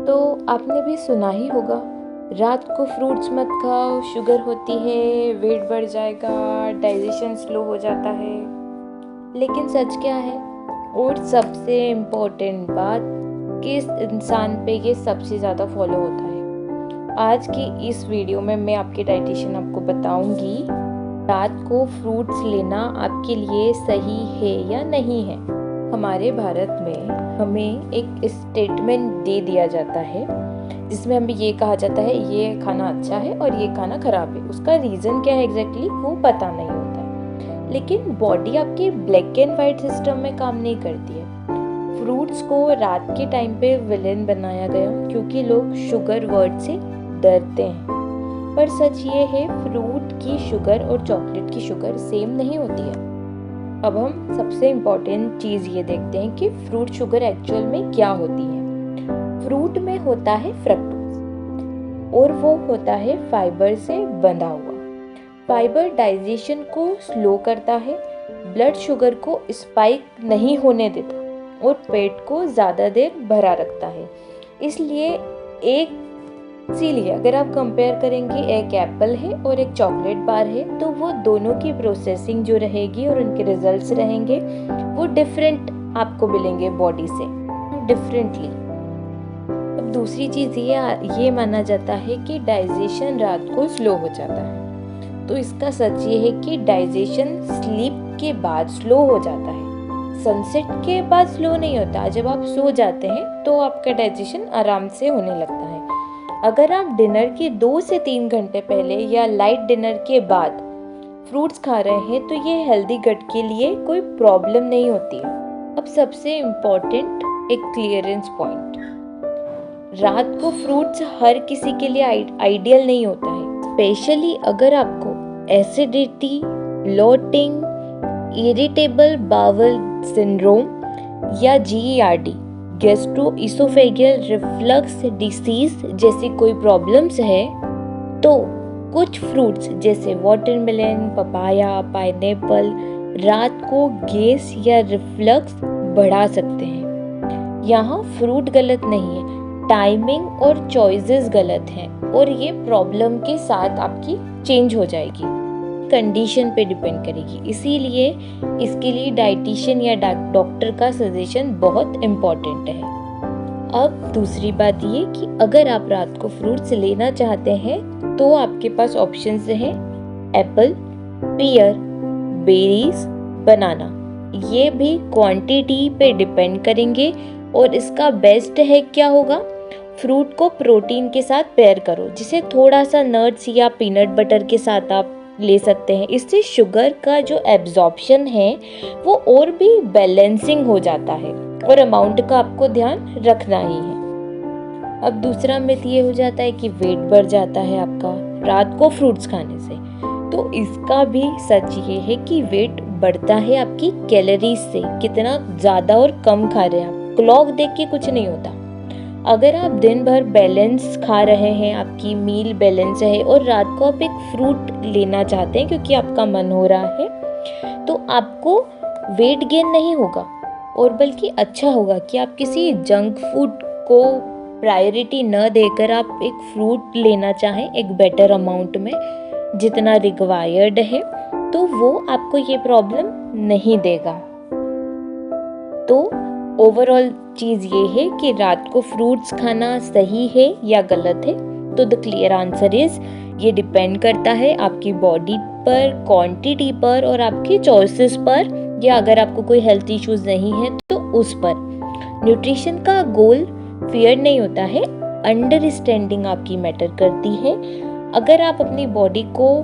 तो आपने भी सुना ही होगा, रात को फ्रूट्स मत खाओ, शुगर होती है, वेट बढ़ जाएगा, डाइजेशन स्लो हो जाता है। लेकिन सच क्या है? और सबसे इम्पोर्टेंट बात, किस इंसान पे ये सबसे ज़्यादा फॉलो होता है। आज की इस वीडियो में मैं आपकी डाइटिशियन आपको बताऊंगी रात को फ्रूट्स लेना आपके लिए सही है या नहीं है। हमारे भारत में हमें एक स्टेटमेंट दे दिया जाता है जिसमें हमें ये कहा जाता है ये खाना अच्छा है और ये खाना खराब है। उसका रीज़न क्या है एग्जैक्टली वो पता नहीं होता है, लेकिन बॉडी आपके ब्लैक एंड वाइट सिस्टम में काम नहीं करती है। फ्रूट्स को रात के टाइम पे विलेन बनाया गया क्योंकि लोग शुगर वर्ड से डरते हैं, पर सच ये है फ्रूट की शुगर और चॉकलेट की शुगर सेम नहीं होती है। अब हम सबसे इम्पोर्टेंट चीज़ ये देखते हैं कि फ्रूट शुगर एक्चुअल में क्या होती है। फ्रूट में होता है फ्रक्टोज और वो होता है फाइबर से बंधा हुआ। फाइबर डाइजेशन को स्लो करता है, ब्लड शुगर को स्पाइक नहीं होने देता और पेट को ज़्यादा देर भरा रखता है। इसीलिए अगर आप कंपेयर करेंगे, एक एप्पल है और एक चॉकलेट बार है, तो वो दोनों की प्रोसेसिंग जो रहेगी और उनके रिजल्ट्स रहेंगे वो डिफरेंट आपको मिलेंगे बॉडी से डिफरेंटली। अब दूसरी चीज़ ये माना जाता है कि डाइजेशन रात को स्लो हो जाता है, तो इसका सच ये है कि डाइजेशन स्लीप के बाद स्लो हो जाता है। सनसेट के बाद स्लो नहीं होता। जब आप सो जाते हैं तो आपका डाइजेशन आराम से होने लगता है। अगर आप डिनर के 2 से 3 घंटे पहले या लाइट डिनर के बाद फ्रूट्स खा रहे हैं तो ये हेल्दी गट के लिए कोई प्रॉब्लम नहीं होती है। अब सबसे इम्पोर्टेंट एक क्लियरेंस पॉइंट, रात को फ्रूट्स हर किसी के लिए आइडियल नहीं होता है। स्पेशली अगर आपको acidity, bloating, irritable bowel syndrome या GERD गैस्ट्रोइसोफेगियल रिफ्लक्स डिसीज जैसी कोई प्रॉब्लम्स है तो कुछ फ्रूट्स जैसे वाटरमेलन, पपाया, पाइनएप्पल रात को गैस या रिफ्लक्स बढ़ा सकते हैं। यहाँ फ्रूट गलत नहीं है, टाइमिंग और चॉइसेस गलत हैं और ये प्रॉब्लम के साथ आपकी चेंज हो जाएगी, कंडीशन पे डिपेंड करेगी। इसीलिए इसके लिए डाइटिशियन या डॉक्टर का सजेशन बहुत इम्पोर्टेंट है। अब दूसरी बात ये कि अगर आप रात को फ्रूट्स लेना चाहते हैं तो आपके पास ऑप्शंस हैं एप्पल, पियर, बेरीज, बनाना। ये भी क्वांटिटी पे डिपेंड करेंगे और इसका बेस्ट है क्या होगा, फ्रूट को प्रोटीन के साथ पेयर करो, जिसे थोड़ा सा नट्स या पीनट बटर के साथ आप ले सकते हैं। इससे शुगर का जो एब्जॉर्प्शन है वो और भी बैलेंसिंग हो जाता है और अमाउंट का आपको ध्यान रखना ही है। अब दूसरा मिथ ये हो जाता है कि वेट बढ़ जाता है आपका रात को फ्रूट्स खाने से, तो इसका भी सच ये है कि वेट बढ़ता है आपकी कैलोरीज से, कितना ज़्यादा और कम खा रहे हैं आप। क्लॉक देख के कुछ नहीं होता। अगर आप दिन भर बैलेंस खा रहे हैं, आपकी मील बैलेंस है और रात को आप एक फ्रूट लेना चाहते हैं क्योंकि आपका मन हो रहा है, तो आपको वेट गेन नहीं होगा और बल्कि अच्छा होगा कि आप किसी जंक फूड को प्रायोरिटी न देकर आप एक फ्रूट लेना चाहें एक बेटर अमाउंट में जितना रिक्वायर्ड है, तो वो आपको ये प्रॉब्लम नहीं देगा। तो ओवरऑल चीज़ ये है कि रात को फ्रूट्स खाना सही है या गलत है, तो द क्लियर आंसर इज ये डिपेंड करता है आपकी बॉडी पर, क्वांटिटी पर और आपके चॉइसेस पर, या अगर आपको कोई हेल्थ इश्यूज नहीं है तो उस पर। न्यूट्रिशन का गोल फियर नहीं होता है, अंडरस्टैंडिंग आपकी मैटर करती है। अगर आप अपनी बॉडी को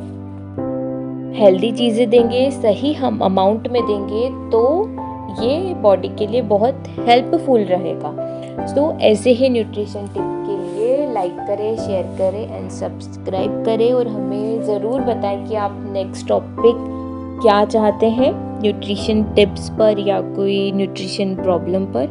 हेल्दी चीज़ें देंगे, सही हम अमाउंट में देंगे, तो ये बॉडी के लिए बहुत हेल्पफुल रहेगा। सो ऐसे ही न्यूट्रिशन टिप के लिए लाइक करें, शेयर करें एंड सब्सक्राइब करें और हमें ज़रूर बताएं कि आप नेक्स्ट टॉपिक क्या चाहते हैं न्यूट्रिशन टिप्स पर या कोई न्यूट्रिशन प्रॉब्लम पर।